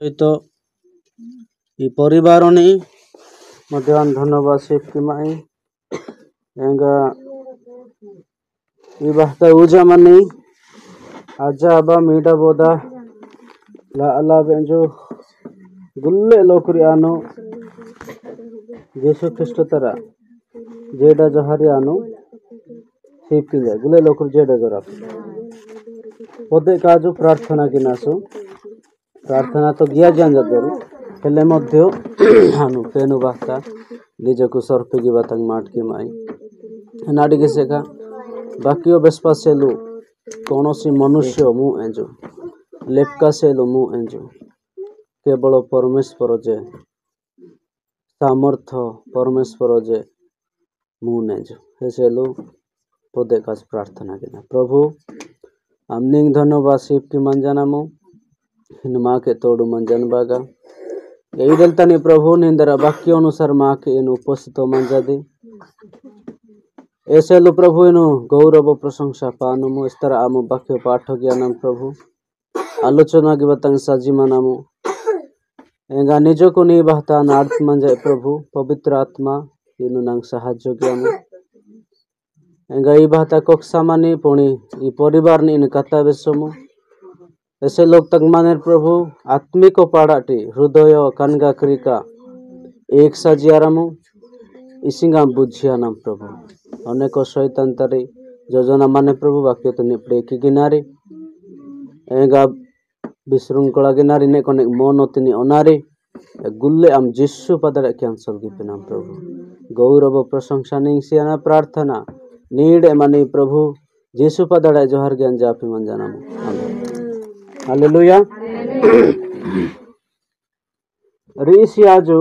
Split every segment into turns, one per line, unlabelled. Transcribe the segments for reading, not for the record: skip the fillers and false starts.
ସହିତ ಈ ಪರಿವಾರನಿ ಮಧ್ಯಾಹ್ನ ধন্যবাদ শিবকিমাই ಎಂಗ ಈ bahta ujamani aja aba mida boda la ala benjo gulle lokuri anu yesu kristo tara jeda johari anu শিবকিজা গুলে লোকর জেডা জরা পদে কাজু প্রার্থনা কিনাসু प्रार्थना तो गिया जान जदरू हेले मध्य हानु पेनु बाता निजको सर्पगी बातंग माट के माई नाडी के सेका बाकियो बेस्पासेलु कोनोसी मनुष्य मु एंजो लेपका सेलु मु एंजो केवल परमेश्वर जे सामर्थ परमेश्वर जे मु नेजो हेसेलु पदे काज प्रार्थना किना प्रभु आमनिंग धन्यवाद शिव की मंजनामु हिनमा के तोड़ू मंजन बागा यही दलतानी प्रभु निंदर वाक्य अनुसार माँ के इन उपस्थित मंजा दे ऐसे लो प्रभु इन गौरव प्रशंसा पानुमु इस तरह आमु वाक्य पाठ ज्ञानम प्रभु आलोचना की बतंग सजीमा नामु एंगा निजो को नहीं बहता नार्थ मंजाए प्रभु पवित्र आत्मा इन नंग साहाଯ୍य ज्ञानम एंगा ई बहता कोक्सामानी पुणी ई परिवार नि इन कथा बेसमु ऐसे लोग तक माने प्रभु आत्मिक पाड़ाटी हृदय कनगा क्रिका एक सजियारामु इसिंगा बुझिया नाम प्रभु अनेक शैतान तरी योजना माने प्रभु वाक्य तो निपड़े की गिनारी एगा विशृंखला गिनारी ने कोने मोनो तिनी ओनारी गुल्ले आम जिस्सु पदर कैंसल की नाम प्रभु गौरव प्रशंसा निंसियाना प्रार्थना नीड मानी प्रभु जिस्सु पदर जोहर ज्ञान जापी मंजनामु हालेलुया रीसी आजो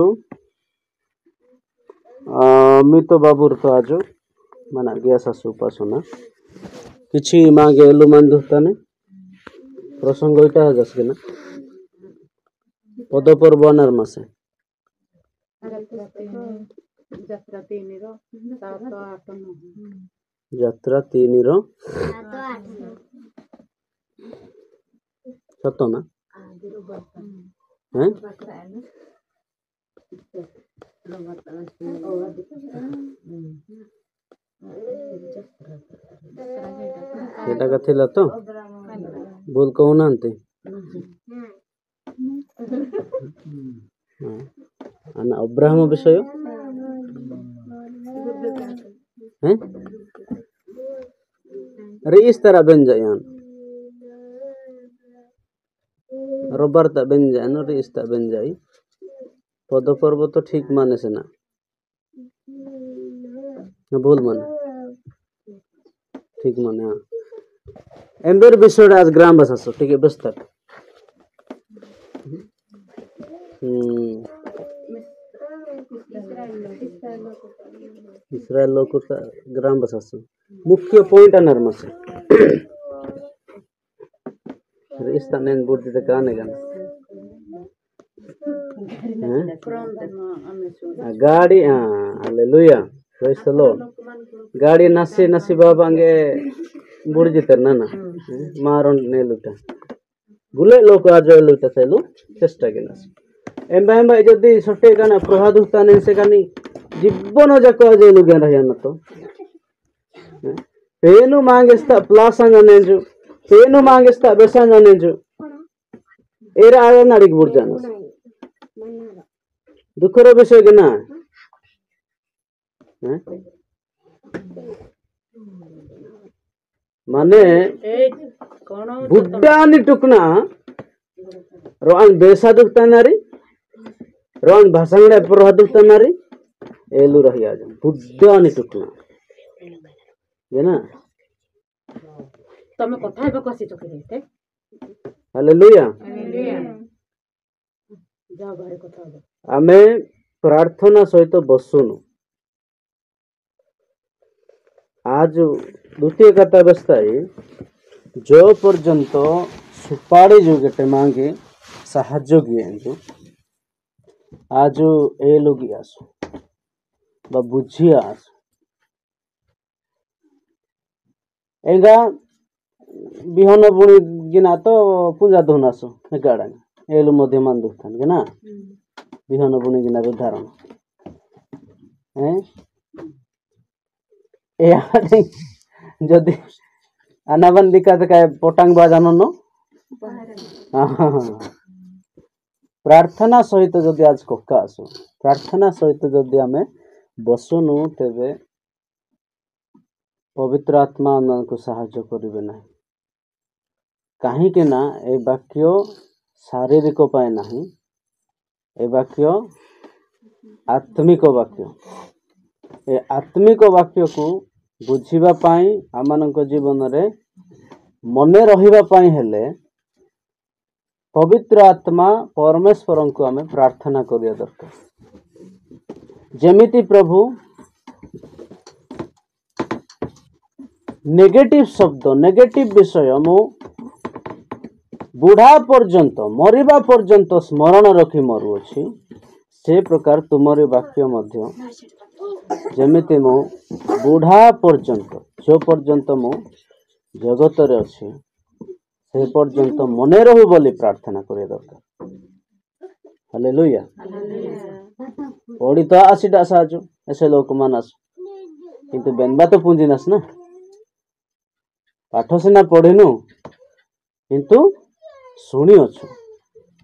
मितो बाबूर तो आजो मना गया सासु उपासना किछि मागे एलु मानधुताने प्रसंग इटा हजस केना पद पर्वनार मासे यात्रा 3 रो सतो ना हैं एटा कथिला तो बोल कहूनांते आना अब्राहम विषय हैं अरे इस तरह बन जायान रोबर ता बन जाए न रिश्ता बन जाए पद पर्व तो ठीक माने से ना भूल माने ठीक माने हाँ एम्बर विषय आज ग्राम भाषा सो ठीक है बस तक इसराइल लोग का ग्राम भाषा सो मुख्य पॉइंट अनर मसे रिश्ता नेन बुद्धि ते काने गान गाड़ी हालेलुया प्रेज द लॉर्ड गाड़ी नसी नसी बाबांगे बुड़ जितर ना मारोन ने लुटा गुले लोक आज लुटा सेलु चेष्टा के नस एम्बा एम्बा जदी सटे गाना प्रहाद हुताने से गानी जीवन जाको आज लुगन रहया न तो पेनु मांगेस्ता प्लासा नेजु पेनु मांगेस्ता बेसा नेजु एरा आया नाड़ी बुड़ जाना दुखर विषय के ना माने बुड्डानी टुकना रोन बेसा दुखता नारी रोन भाषांगड़े प्रहा दुखता नारी एलू रही आज बुड्डानी टुकना ये ना
तमे कथा हेबे कसी चोके देते
हालेलुया
जा बारे कथा हेबे
आमे प्रार्थना सहित बसुनु आज द्वितीय कथा अवस्था जो पर्यंत सुपाड़ी जो गटे मांगे साहाଯ୍य किए आज ए लोग आसो बा बुझी आसो एगा बिहन बुणी गिना तो पूजा धुनासो गाड़ा एलु मध्य मान दुखतान के ना बिहन बुणी किना उदाहरण जदि अनाबन दिक्कत का पटांग बाजान न प्रार्थना सहित जदि आज कक्का आसु प्रार्थना सहित जदि आमे बसुनु तेबे पवित्र आत्मा को साहाय्य करिवे ना कहीं के ना ए वाक्य शारीरिक पाए नहीं ए वाक्य आत्मिक वाक्य ए आत्मिक वाक्य को बुझिबा पाई आमानक जीवन रे मने रहिबा पाई हेले पवित्र आत्मा परमेश्वर को आमे प्रार्थना करिया दरकार जेमिति प्रभु नेगेटिव शब्द नेगेटिव विषय मु बुढ़ा पर्यंत मरिबा पर्यंत स्मरण रखी मरुअछि से प्रकार तुमरी वाक्य मध्य जेमिति मु बुढ़ा पर्यंत जो पर्यंत मु जगत रे अछि से पर्यंत मने रहू बोली प्रार्थना करे दरकार हालेलुया पढ़ी तो आसीटा साजु ऐसे लोक मानस किंतु बेनबा तो पुंजी नस ना पाठ सिना पढ़िनु किंतु शुणी अच्छु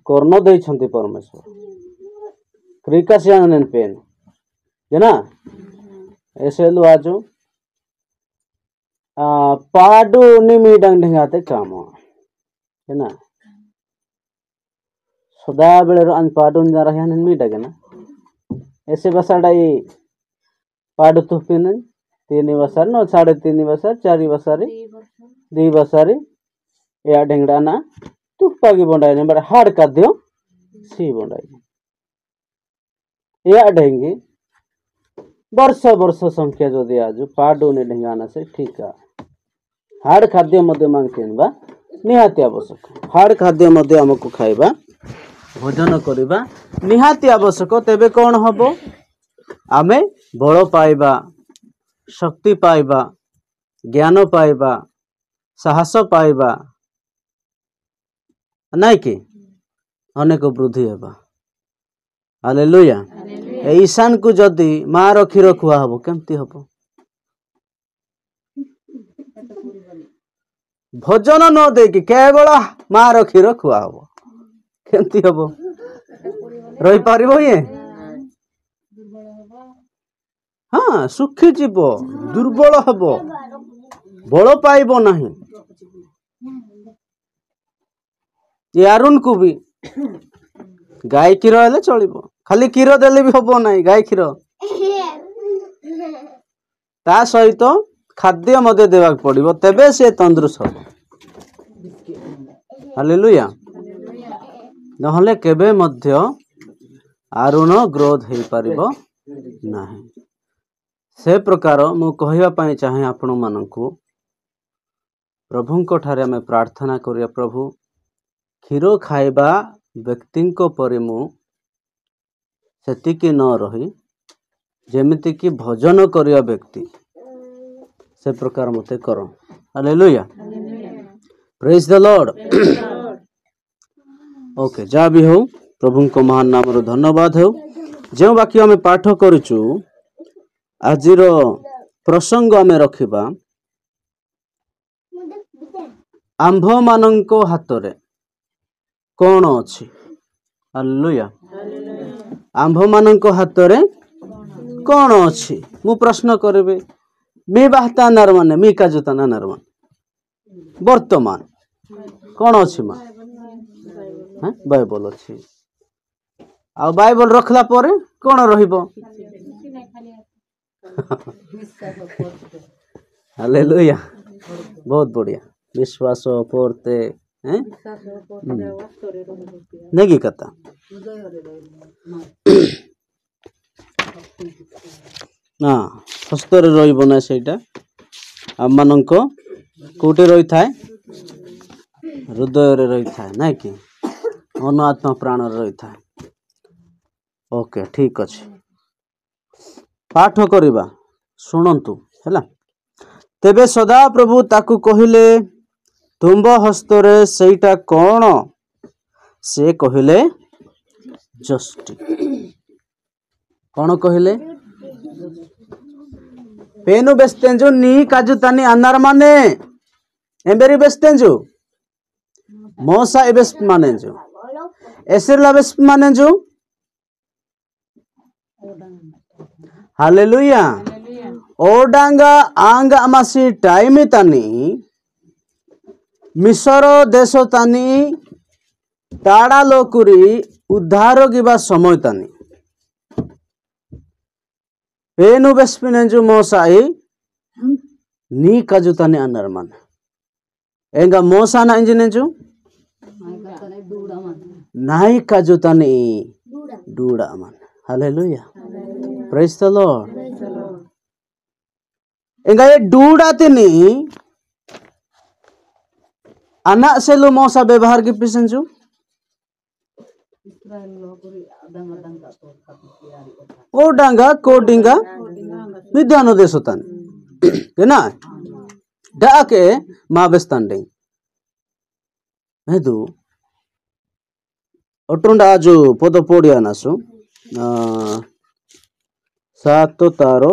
कर्ण देइछंती परमेश्वर क्रिकासियान पेन ना ऐसे लु आजु पाडू निमी डंग ढंगाते काम है ना सदा बेले अन पाडू जा रहे हैं मी डगे ना ऐसे बसाडाई पाडू तुपिन 3 बसार न 3.5 बसार 4 बसारी 2 बसारी या ढेंगड़ा ना तुप्पा की बंडाई ने बड़ा हार्ड कर दियो सी बंडाई या ढेंगी वर्ष संख्या जो दिया जो पाडू ने ढेंगाना से ठीक है हार्ड खाद्य मध्य मांगते बा निहाती आवश्यक हार्ड खाद्य मध्य हमको खाइबा भोजन करिबा निहाती आवश्यक तेबे कौन हबो आमे बल पाइबा शक्ति पाइबा ज्ञान पाइबा साहस पाइबा नहीं कि अनेक वृद्धि हेबा हालेलुया ईशान को जदि माँ रखी रखुआ हबो केमती हबो भोजन न देकी केवल माँ रखी रखुआ हबो केमती हबो रही पारिबो ये हाँ सुखी जीव दुर्बल हबो बल पाइबो नहीं यारुन को भी गाय क्षीर हेले चलिबो खाली क्षीर देले भी हबो नहीं गाय क्षीर ता सहित खाद्य मध्य देवाक पड़िबो तबे से तंदुरुस्त हबो हालेलुया नहले केबे मध्य आरुण ग्रोथ हेई पारिबो नहीं से प्रकार मु कहिबा पई चाहे आपण मानकु प्रभुंको ठारे हमें प्रार्थना करिया प्रभु क्षीर खाइबा व्यक्ति परि मु सेतिकी न रही जेमिति कि भजन करिया व्यक्ति से प्रकार मते करो hallelujah praise the Lord okay जा भी हो प्रभु को महान नाम रो धन्यवाद हो जो बाकी हमें पाठ करूचु आजिर प्रसंग हमें रखिबा आंभ मानंको हातरे कौन अच्छी हालेलुया आंभ मानंको हातरे कौन अच्छी मु प्रश्न करिबे मी बाहता नरमाने मी काजुता नरमान वर्तमान कौन अच्छी मां बाइबल अच्छी आ बाइबल रखला परे कौन रहिबो हालेलुया बहुत बढ़िया विश्वास पोरते नहीं कथा हाँ हस्तर रही सेटा आम मानक कोटे रही थाए हृदय रही थाए ना कि मन आत्मा प्राण रही थाए ओके ठीक अच्छे पाठ करिबा शुणंतु हैला तेबे सदा प्रभु ताकू कहिले तुम्ब हस्तरे सेटा कौन से कहले जस्टी कौन कहले पेनु बेस्तेंजु नी काजु तानी अनार माने एम्बेरी बेस्तेंजु मोसा एबेस माने जो एसिरला बेस माने जो हालेलुया ओडांगा आंगा अमासी टाइम तानी मिसर देश तानी ताड़ा लोकुरी उद्धार गिबा समय तानी पेनु बेस्पिनेंजु मोसाई नी काजु तानी अनार माने एंगा मोसा ना इंजिनेंजु नाई काजु तानी डूड़ा माने हालेलुया प्रेज द लॉर्ड एंगा ये डूड़ा तिनी अना सेलु मोसा व्यवहार की पिसेंजु कोडिंगा विद्वान देश होता है ना डाके माँ बेस्तांडिंग हेतु अटुंडा जो पद पोड़िया नासु सातो तारो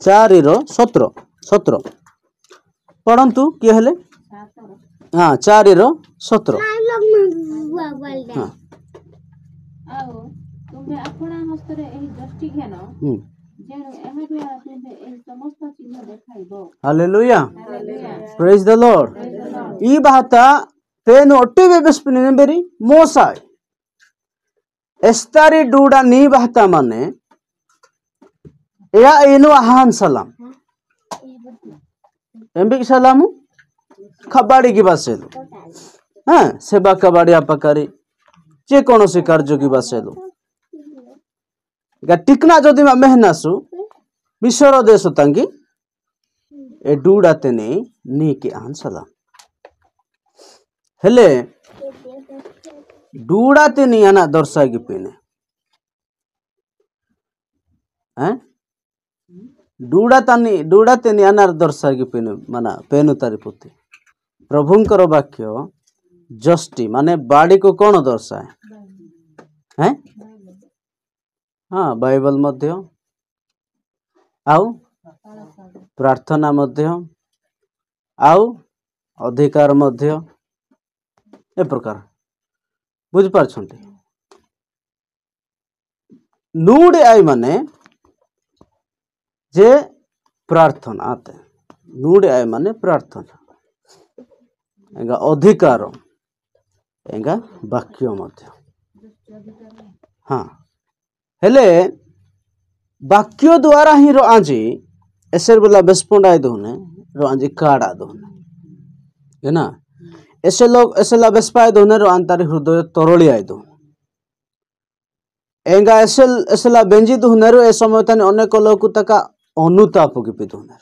चारिरो 17 पढ़ंतु किए हेले हाँ 4:17 हाँ
तुमे अपना हस्तरे एही दृष्टि घेन जेनु एहा द्वारा तुमे एही समस्त चिन्ह देखाइबो
हालेलुया प्रेज द लॉर्ड ई बाता पेनु ओटिवे बेस्पिने बेरी मोसा एस्तारी डूडा नी बाता माने या इनु आहान सलाम एम्बिक सलामु खबाड़ी की बासेलु हाँ सेवा कबाड़ी आपकारी जे कोनो से कार्य की बासेलु गा टिकना जदि मेहनासु मिसर देश तांगी ए डूडाते नी के आहान सलाम हेले डूडाते नी आना दर्शागी पेने हैं डूडाते नी अनार दर्शागी पेनु माना पेनु तारी पुती प्रभुंकर वाक्य जस्टी माने बाड़ी को कौन दर्शाए हैं हाँ बाइबल मध्य आउ प्रार्थना मध्य आउ अधिकार मध्य ए प्रकार बुझ पारछंती नूड आई माने जे प्रार्थना आते नूडे आए माने प्रार्थना एंगा अधिकार एंगा वाक्य मध्य हाँ हेले वाक्य द्वारा ही रो आजी एसर बोला बेस्पोंडाय दोने रो आजी काड़ा दोने है ना ऐसे लोग ऐसे ला बेस्पाय दोने रो अंतरी हृदय तरोली आय दोने एंगा ऐसे ला बेंजी दोने रो ए समय तने अनेक लोग तका अनुताप की पिधुने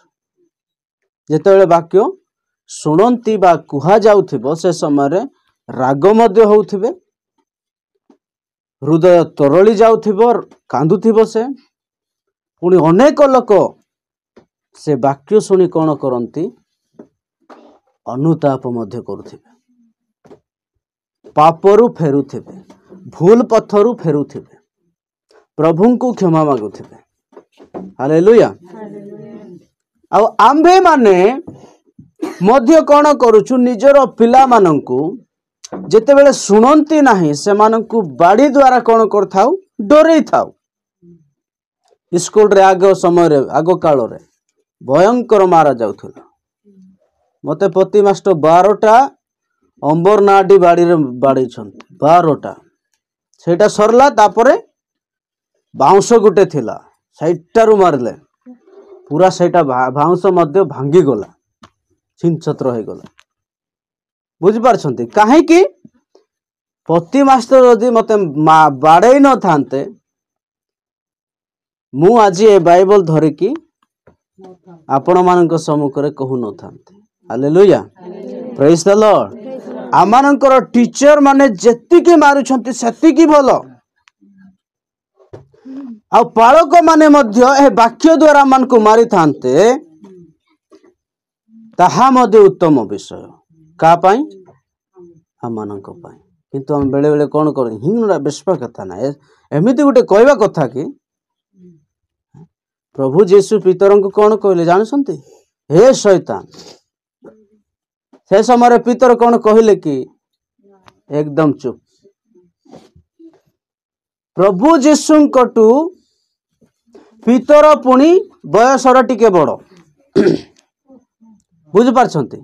जेतेबेले वाक्य शुणंती बा कुहा जाउथिबो से समय राग मध्य होउथिबे हृदय तरली जाउथिबो कांदुथिबो से पुणी अनेक लोक से वाक्य शुणी कौन करती अनुताप मध्य करुथिबे पापरु फेरुथिबे भूल पथरु फेरुथिबे प्रभु को क्षमा मागुथिबे हालेलुया आउ आम्भे माने मध्य कौन करुछु निजर पिला मानंकु जेतेबेले सुनंती नाही से मानंकु बाड़ी द्वारा कौन करथाउ डरे थाउ स्कूल रे आगो समय रे आगो काल रे भयंकर मारा जाउथला मते प्रति मास्टर 12टा अंबर नाडी बाड़ी रे बाड़ी छन 12टा सेटा सरला तापरे बाउंस गुटे थिला साइटारू मारले पूरा सेटा बाउंस मध्य भांगी गला छिनछत्र हो गला बुझ पारछंती काहे कि प्रति मास्टर यदि मते बाड़े न थांते मु आज ए बाइबल धरिकी आपण मानक सम्मुख रे कहू न थांते हालेलुया प्रेज द लॉर्ड आमानकर टीचर माने जेतिकी मारुछंती सेतिकी भलो आ पालक माने मध्य ए वाक्य द्वारा मन को मारी थांते ताहा मध्य उत्तम विषय का पाई आमानक पाई किंतु हम बेले बेले कौन कर हिंगड़ा बेसपा कथा ना एमिति गोटे कहवा कथा कि प्रभु जीशु पितर को कौन कहले जानसंती हे शैतान से समय पितर कौन कहले कि एकदम चुप प्रभु जीशु कटु पितर पुणी बयसर टिके बड़ बुझी पारछंती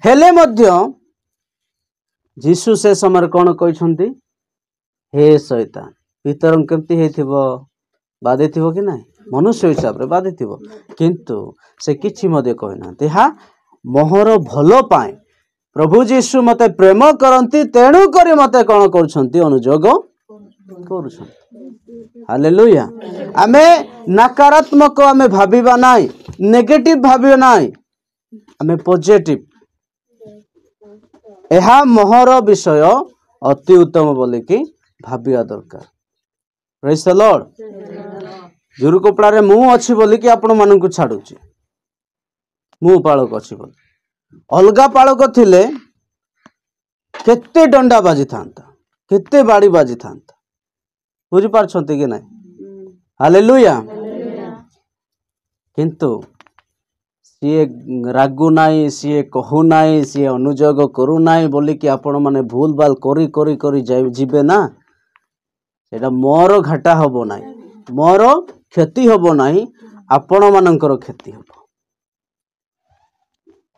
हेले मध्य जीशु से समय कौन कहते हे शैतान पितर केमती हेथिबो बाधे थिबो कि नहीं मनुष्य हिसाब रे बाधे थिबो किंतु से किछि मदे कहना हा मोहर भलो पाए प्रभु जीशु मते प्रेम करंती तेणु करी मते कौन करछंती अनुजोग करछंती हालेलुया आमे नकारात्मक आमे भाबिबा नाही नेगेटिव भाबिबा नाही आमे पॉजिटिव एहा मोहर विषय अति उत्तम बोले कि भाबिया दरकार प्रेज द लॉर्ड जुरु कपड़ा रे मु अछि बोली कि आपण मानन को छाडुची मु पाळक अछि बोली अलगा पाळक थिले केते डंडा बाजी थांता केते बाड़ी बाजी थांता बुझी पारछंती कि नाही हालेलुया किंतु सीए रागु नाई सीए कहू नाई सीए अनुजोग करू नाई बोली कि आपण माने भूल बाल करी करी करी जीवे ना सेटा मोर घाटा हबो नाई मोर क्षति हबो नाई आपण मानकर क्षति हबो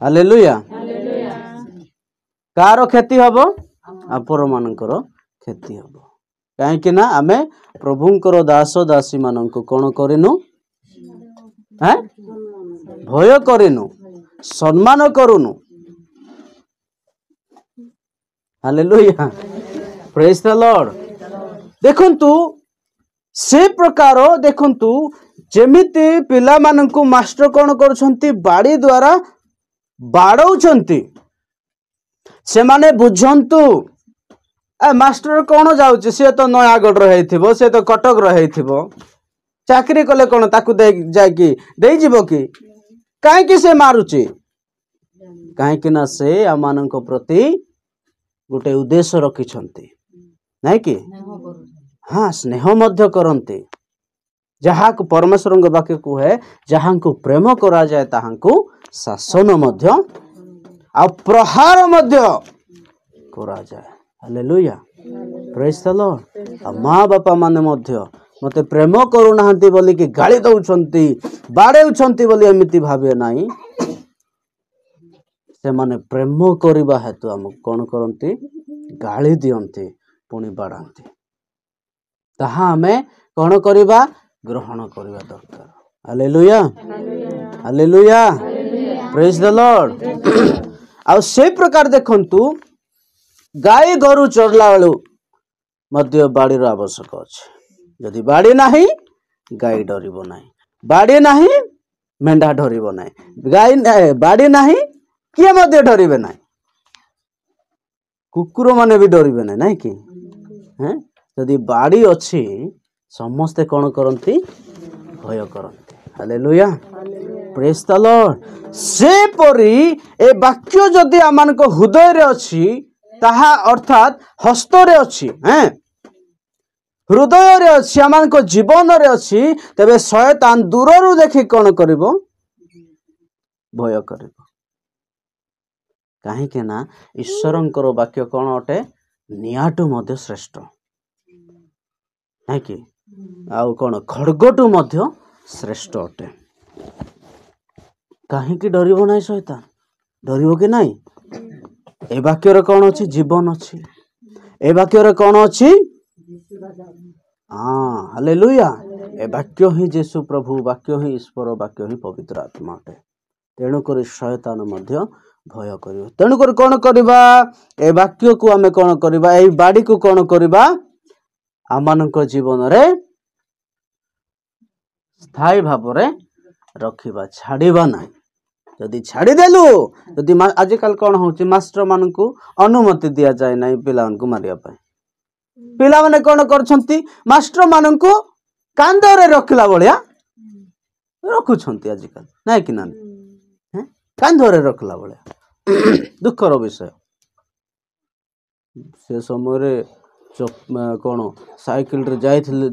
हालेलुया कार क्षति हबो आपण मानकर क्षति हबो काहे कि ना आमे प्रभुंकर दास दासी माननको कोन करिनु हैं भय करिनु सम्मान करुनु हालेलुया प्रेज द लॉर्ड देखंतु से प्रकार देखंतु जेमिति पिला माननकु मास्टर कोन करूछंती बाड़ी द्वारा बाड़ौछंती से माने बुझंतु ए मास्टर कोन जाउची से तो नयागढ़ रहैथिबो से तो कटक रहैथिबो चाकरी कले कोन ताकू दे जाकी देई जीवो कि काहे कि से मारुची काहे कि ना से आमानक प्रति गोटे उद्देश्य रखिछंती नाही कि हाँ स्नेह मध्य करंती जहा को परमेश्वर वाक्य को है जहां को प्रेम करा जाए ताहां को शासन मध्य आ प्रहार मध्य करा जाए हालेलुया प्रेज द लॉर्ड माँ बापा माने मध्य मते प्रेम करू नाहंती बोली कि गाली दउछंती बाड़ेउछंती बोली एमिति भाबे नाही से माने प्रेम करिबा हेतु हम कोन करंती गाली दियंती पुणी बाड़ांती ताहा हमें कोन करिबा ग्रहण करिबा दरकार hallelujah hallelujah praise the Lord आ से प्रकार देखंतु गाय गरु चरला बेलू मध्य बाड़ी आवश्यक अच्छे जदि बाड़ी नाही गाय डरिबो नाही बाड़ी नाही मेंढा डरिबो नाही गाय बाड़ी नाही किए मध्य डरिबे नाही कुकुर माने भी डरिबे नाही नाही कि हैं जदि बाड़ी अछि समस्ते कोन करंती भय करंती हालेलुया प्रेज द लॉर्ड से परी ए वाक्य जदि आमान को हृदय रे अछि ताहा अर्थात हस्त रे अछि हैं हृदय रे अछि आमान को जीवन रे अछि तबे शैतान दूररु देखि कोन करिवो भय करिवो काहे के ना ईश्वरंकर वाक्य कोन अटे नियाटु मध्य श्रेष्ठ है कि आउ कोन खड़गटु मध्य श्रेष्ठ अटे काहे कि डरिवो नाही शैतान डरिवो कि नाही ए वाक्य रे कोन अछि जीवन अछि ए वाक्य रे कोन अछि हाँ हालेलुया ए वाक्य ही जेसु प्रभु वाक्य ही ईश्वर वाक्य ही पवित्र आत्मा अटे तेणु करी शैतान मध्य भय करिवो तेणु करी कोन करबा ए वाक्य को हमें कोन करबा ए बाड़ी को कोन करबा आमानक जीवन रे स्थायी भाव रे रखिबा छाड़िबा नाही जदि छाड़ी देलु जदि आजकल कौन होची मास्टर मान को अनुमति दिया जाए ना पिला मारिया पिला माने कौन करछंती मास्टर मान को କାନ୍ଧରେ ରଖିଲା ଭଳିଆ ରଖୁଛନ୍ତି ଆଜିକାଲି, ନାଇଁ କି ନା? କାନ୍ଧରେ ରଖିଲା ଭଳିଆ। ଦୁଃଖର ବିଷୟ। ସେ ସମୟରେ କଣ ସାଇକେଲରେ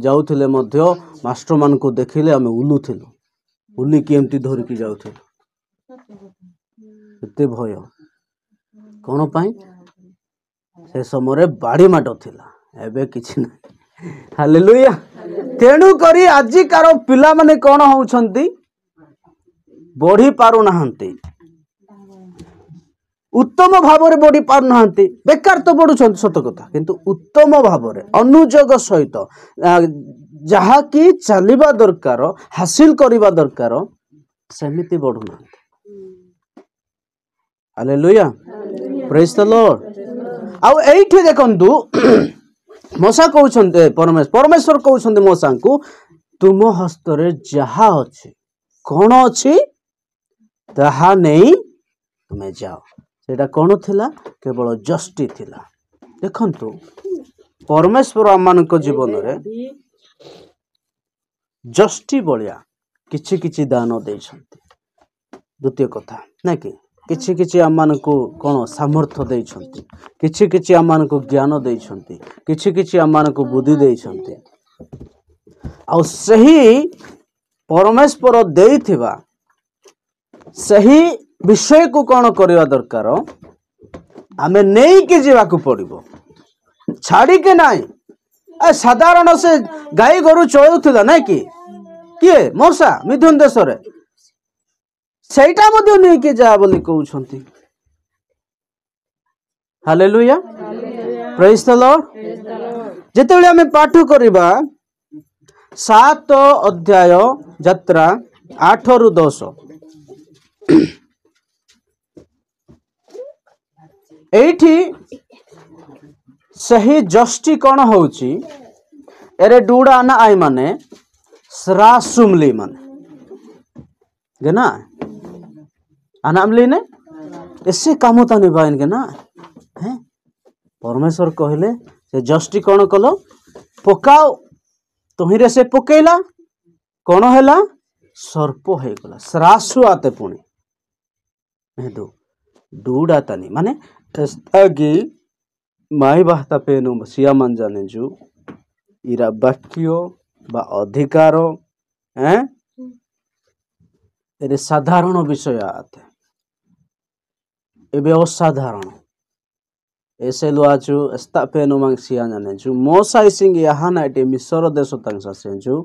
ଯାଉଥିଲେ ମଧ୍ୟ ମାଷ୍ଟର ମାନଙ୍କୁ ଦେଖିଲେ ଆମେ ଉଲୁଥିଲୁ, ଉଲିକି ଏମିତି ଧରିକି ଯାଉଥିଲୁ। ଏତେ ଭୟ କଣ ପାଇଁ? ସେ ସମୟରେ ବାଡ଼ି ମାଡ଼ ଥିଲା, ଏବେ କିଛି ନାହିଁ। ହାଲେଲୁୟା। ତେଣୁ କରି ଆଜିକାର ପିଲାମାନେ କଣ ହଉଛନ୍ତି? ବଢି ପାରୁନାହାନ୍ତି, ଉତ୍ତମ ଭାବରେ ବଢି ପାରୁନାହାନ୍ତି। ବେକାର ତ ବଢୁଛନ୍ତି ସତ କଥା, କିନ୍ତୁ ଉତ୍ତମ ଭାବରେ ଅନୁଯୋଗ ସହିତ ଯାହାକି ଚାଲିବା ଦରକାର, ହାସିଲ କରିବା ଦରକାର, ସେମିତି ବଢୁନାହାନ୍ତି। ହାଲେଲୁୟା, ପ୍ରେଜ୍ ଦ ଲର୍ଡ। ଆଉ ଏଇଠି ଦେଖନ୍ତୁ ମୂଷା କହୁଛନ୍ତି, ପରମେଶ୍ୱର କହୁଛନ୍ତି ମୂଷାଙ୍କୁ, ତୁମ ହସ୍ତରେ ଯାହା ଅଛି, କଣ ଅଛି ତାହା ନେଇ ତୁମେ ଯାଅ। ସେଇଟା କଣ ଥିଲା? କେବଳ ଜଷ୍ଟି ଥିଲା। ଦେଖନ୍ତୁ ପରମେଶ୍ୱର ଆମମାନଙ୍କ ଜୀବନରେ ଜଷ୍ଟି ଭଳିଆ କିଛି କିଛି ଦାନ ଦେଇଛନ୍ତି। ଦ୍ୱିତୀୟ କଥା ନାଇଁ କି, କିଛି କିଛି ଆମମାନଙ୍କୁ କଣ ସାମର୍ଥ୍ୟ ଦେଇଛନ୍ତି, କିଛି କିଛି ଆମମାନଙ୍କୁ ଜ୍ଞାନ ଦେଇଛନ୍ତି, କିଛି କିଛି ଆମମାନଙ୍କୁ ବୁଦ୍ଧି ଦେଇଛନ୍ତି। ଆଉ ସେହି ପରମେଶ୍ୱର ଦେଇଥିବା ସେହି ବିଷୟକୁ କଣ କରିବା ଦରକାର? ଆମେ ନେଇକି ଯିବାକୁ ପଡିବ, ଛାଡ଼ିକି ନାହିଁ। ସାଧାରଣ ସେ ଗାଈ ଗୋରୁ ଚଳୁଥିଲା ନାଇଁ କି, କିଏ? ମୂଷା ମିଥୁନ ଦେଶରେ। ସେଇଟା ମଧ୍ୟ ନେଇକି ଯା ବୋଲି କହୁଛନ୍ତି। ହାଲେଲୁୟା, ପ୍ରେଜ୍ ଦ ଲର୍ଡ। ଯେତେବେଳେ ଆମେ ପାଠ କରିବା 7 ଅଧ୍ୟାୟ ଯାତ୍ରା 8ରୁ 10, ଏଇଠି ସେହି ଜଷ୍ଟି କଣ ହଉଛି? ଏରେ ଡୁଡା ନା ଆଇ ମାନେ ଶ୍ରାସୁମଲି ମାନେ गेना अनामली ने ऐसे काम तो निभाइन के ना हैं। परमेश्वर कहले से जस्टी कौन कलो पकाओ, तुहिरे से पकेला कौन हैला? सर्प है गला, श्रासु आते पुणी हेदु डूडा तानी माने एस्तागी माई बाहता पेनु सिया मन जाने जो इरा बाक्यो बा अधिकार हैं एरे साधारण विषय आते एबे असाधारण ऐसे लुआचु एस्ता पेनु मांग सिया जाने जो मोसाई सिंग यहाँ नाइटे मिसर देश तंग से जो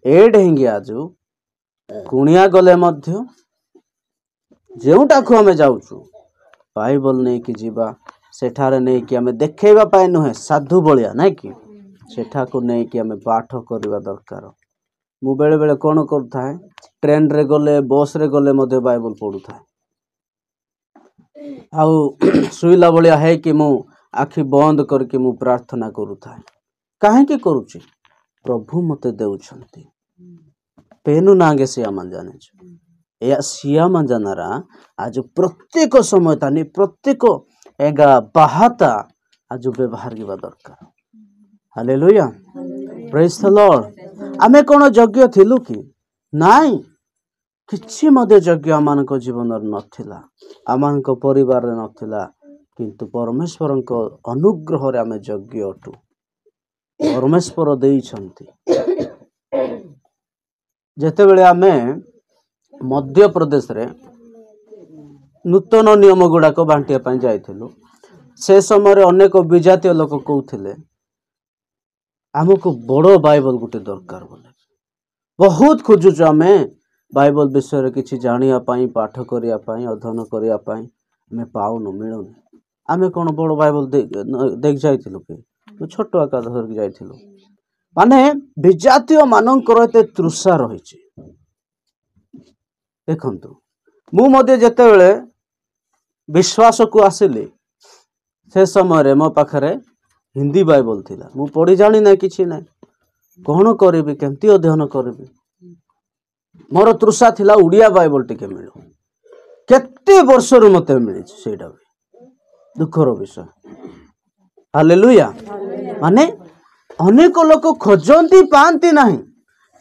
एड हेंगी आजु कुणिया गले मध्य जेउटा को हमें जाउछु बाइबल नहीं कि जीवा सेठारे नहीं कि हमें देखेबा पाए नुहे साधु बलिया नहीं कि सेठा को नहीं कि हमें पाठ करबा दरकार। मु बेले बेले कोन करता है ट्रेन रे गले बस रे गले मध्य बाइबल पढुता है आउ सुइला बलिया है कि मु आखि बंद करके मु प्रार्थना करूता है। काहे कि करूची? प्रभु मते देउछंती पेनु नागे सिया मन जाने छु या सिया मन जानरा आज प्रत्येक समय तानी प्रत्येक एगा बाहाता आज व्यवहार किबा दरकार। Hallelujah, praise the Lord. आमे कोन योग्य थिलु कि नाई? किछि मध्य योग्य आमानको जीवन नथिला, आमानको परिवार रे नथिला, किंतु परमेश्वरଙ୍କ अनुग्रह रे आमे योग्य अटु। परमेश्वर देइछंती। जेते बेले आमे मध्य प्रदेश रे नूतन नियम गुड़ाक बांटिया पाई जाइथिलु, से समय अनेक विजातीय लोक कहूथिले आमको बड़ बाइबल गोटे दरकार बोले बहुत खोजुछु आमे बाइबल विषय रे किछि जानिया पाई पाठ करिया पाई अध्ययन करिया पाई आमे पाउनु मिलुनी। आमे कोन बड़ बाइबल देख जाइथिलु कि छोट आकार धर जाइथिलु माने विजातीय मानकर एते तृषा रहिछि। देखंतु मु मध्ये जेते बेले विश्वास को आसिली से समय रे मो पाखरे हिंदी बाइबल थिला, मु पढ़ी जानी ना किछि ना कोन करबी केमती अध्ययन करबी। मोर तृषा थिला उड़िया बाइबल टिके मिलु, केते वर्ष रु मते मिली सेटा दुखर विषय। हालेलुया, माने अनेक लोक खोजंती पांती नाही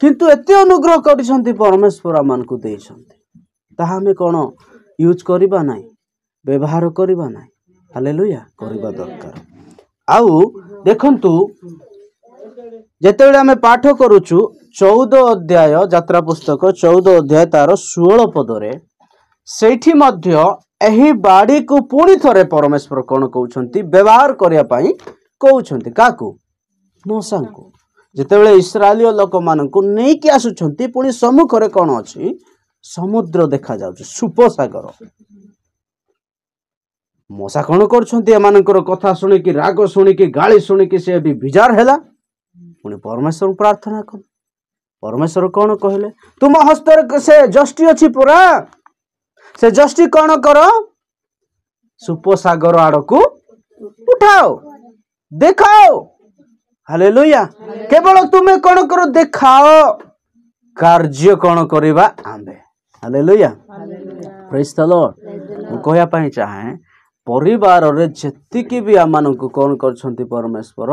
किंतु एते अनुग्रह करिसंती परमेश्वर आमानकु देइसंती ताहा हमें कोन यूज करिबा नाही व्यवहार करिबा नाही हालेलुया करिबा दरकार। आउ देखंतु जेतेबेले आमे पाठ करूछु 14 अध्याय यात्रा पुस्तक 14 अध्याय तार 16 पदरे सेठी मध्य एही बाड़ी को पुणी थरे परमेश्वर कोन कहउछंती व्यवहार करिया पई कहउछंती काकू मूसा को जेतेबेले इस्राएलियो लोक मानकु नै कि आसुछंती पुणी सम्मुख रे कोन अछि समुद्र देखा जाउछ सुप सागर मूसा कोन करछंती एमानकर कथा सुनि कि राग सुनि कि गाली सुनि कि से भी विजार हैला पुणी परमेश्वर प्रार्थना कर परमेश्वर कौन कहले तुम हस्तर से जष्टि अछि पुरा से जष्टि कौन कर सुप सागर आड़कू उठाओ देखाओ हालेलुया केवल तुम्हें कौन करो देखाओ कार्य कौन करिबा आंबे हालेलुया प्रेज द लॉर्ड मु कहया पई चाहे परिवार रे जेतिकी भी आमानकु कौन करछंती परमेश्वर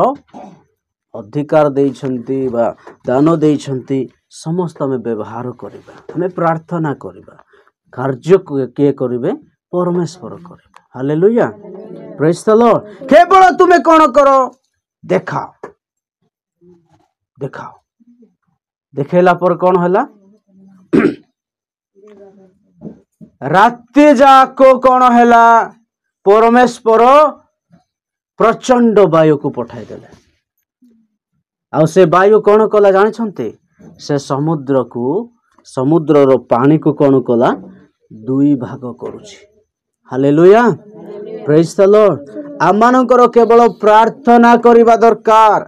अधिकार देइछंती बा दान देइछंती समस्त में व्यवहार करिबा हमें प्रार्थना करिबा कार्य के करिवे परमेश्वर करिवे हालेलुया प्रेज द लॉर्ड केवल तुम्हें कौन करो देखाओ देखाओ देखेला पर कौन होला राति जाको कौन होला परमेश्वर प्रचंड वायु को पठाई देले आ से वायु कौन कला जानिछंती से समुद्र रो पानी को कौन कला दुई भाग करूची हालेलुया प्रेज द लॉर्ड आमानकर केवल प्रार्थना करिबा दरकार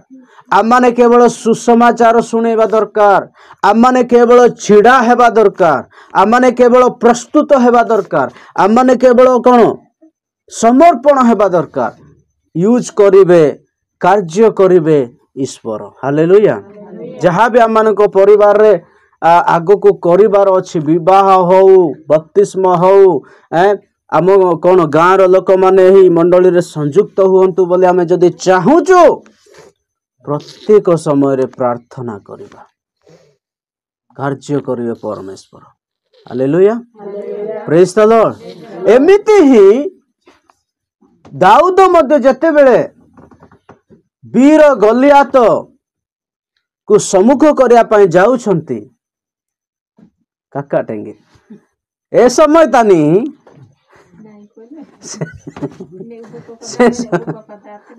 आमाने केवल सुसमाचार सुनेबा दरकार आमाने केवल छिड़ा हेबा दरकार आमाने केवल प्रस्तुत हेबा दरकार आमाने केवल कौन समर्पण हेबा दरकार यूज करिवे कार्य करिवे ईश्वर हालेलुया जहाँ भी आमानक परिवार रे आगो को करिवार अछि विवाह हो बपतिस्मा हो आम कौन गाँव लोक माने ही मंडली रे संयुक्त हुंतु बोले आमे जदि चाहूचु प्रत्येक समय रे प्रार्थना करिबा कार्य करिवे परमेश्वर हालेलुया प्रेज द लॉर्ड एमिति ही दाऊद मध्य जते बेले वीर गलियात को सम्मुख करिया पई जाउछंती काका टेंगे ए समय तानी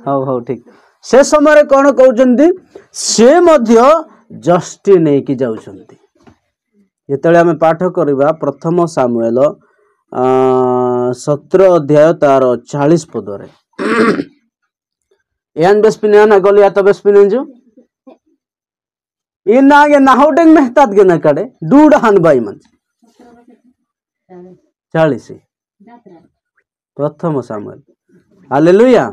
हौ ठीक से समय कौन कहउछंती से मध्य जष्टि नहीं कि जाउछंती जेतले हमें पाठ करिबा प्रथम सामुएल 17 अध्याय तार 40 पदरे यान बेस्पिना गलिया तो बेस्पिन जो इना ये नाहुडेंग मेहतात गेना काडे दूड हान बाई मन 40 प्रथम सामुएल हालेलुया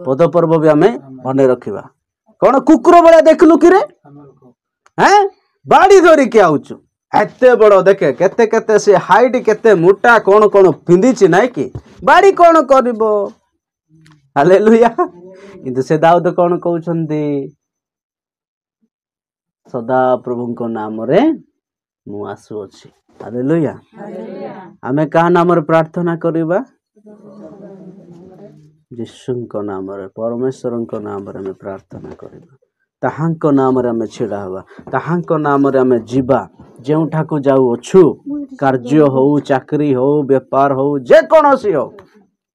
पद पर्व भी आमे मने रखिबा कोन कुकुर बळा देखलु कि रे हैं बाड़ी धरि के आउचु एते बड़ देखे केते केते से हाइट केते मोटा कोन कोन पिंदिछि नाइ कि बाड़ी कोन करबो हालेलुया किंतु से दाऊद कोन कहउछंती सदा प्रभु को नाम रे मु आसु अछि हालेलुया आमे का नाम रे प्रार्थना करिबा यीशुଙ୍କ नामरे परमेश्वरଙ୍କ नामरे ଆମେ प्रार्थना करिबा ताहाଙ୍କ नामरे ଆମେ छिड़ा हवा ताहाଙ୍କ नामरे ଆମେ जीवा जेउठाकू जाऊ अछु कार्य हो चाकरी हो व्यापार हो जे कोनोसी हो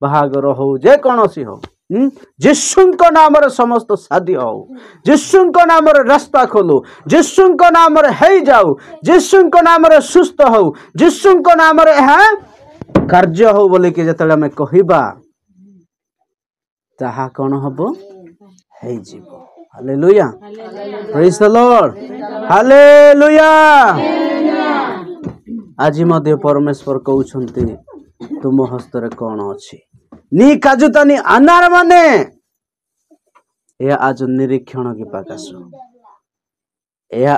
बाहागर हो जे कोनोसी हो यीशुଙ୍କ नामरे समस्त साध्य हो यीशुଙ୍କ नामरे रास्ता खोलो यीशुଙ୍କ नामरे हेई जाऊ यीशुଙ୍କ नामरे सुस्थ हो यीशुଙ୍କ नामरे है कार्य हो बोले कि जतले ଆମେ कहिबा ताहा कौन हबो हे जीवो hallelujah praise the Lord hallelujah आज मध्य परमेश्वर कहउछंती तुम हस्तरे कौन अछि नी काजुतानी अनार माने या आज निरीक्षण की पाकासो या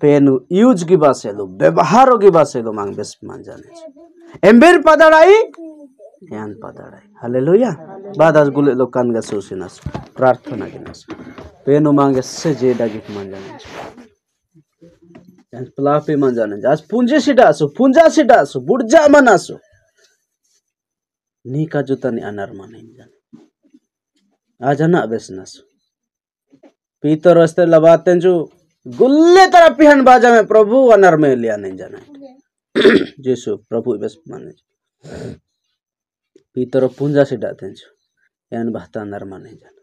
पेनु यूज की बासेलो व्यवहार की बासेलो मांग बेस मान जाने एम्बेर पदाड़ाई यान पदाड़ाई हालेलुया बाद आज गुले लोकान गा सोसिनास प्रार्थना गिनास पेनु मांगे से जे डागित मान जाने प्लापी मन जाने आज पुंजे सीटा आसो पुंजा सीटा आसो बुर्जा मन आसो नी का जुता नी अनार मन जाने आज ना अबेस नासो पीतर रस्ते लबाते जो गुल्ले तरह पिहन बाजा में प्रभु अनार में लिया नहीं जाना यीशु प्रभु बस माने पीतर पुंजा सीटा तेंजो यान bahta अनार माने जाना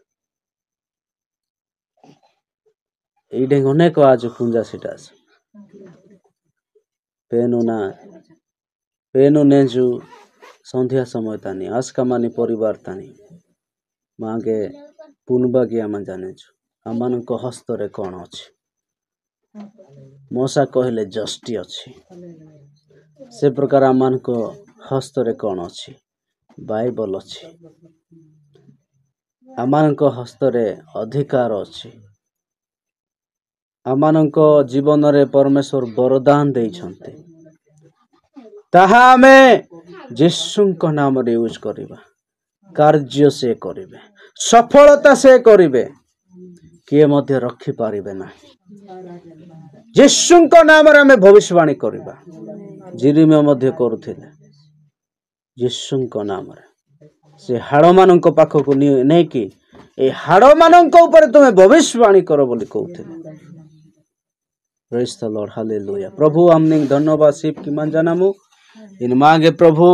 इडेंग होने को आज पुंजा सीटा आसो पेनु नेजु संध्या समय तानी आज कमानी परिवार तानी मागे पुनबा की आम जाने आमान को हस्तरे कौन अच्छी मौसा कहले जस्टी अच्छी से प्रकार आमान को हस्तरे कौन अच्छी बाइबल अच्छी आमान को हस्तरे अधिकार अच्छी आमान को जीवन रे परमेश्वर वरदान देइछन्ते ताहा हमें यीशुଙ୍କ नामରେ यूज करिबा कार्य से करिबे सफलता से करिबे किए मध्य रखि पारिबे ना यीशुଙ୍କ नामରେ हमें भविष्यवाणी करिबा जिरिमे मध्य करूथिले यीशुଙ୍କ नामରେ से हाड़ मानक पाखक नहीं कि ए हाड़ मानक ऊपर तुम्हें भविष्यवाणी कर बोली कहूथिले प्रेज द लॉर्ड हालेलुया प्रभु हमने धन्यवाद शिव की मन जानामु इन मांगे प्रभु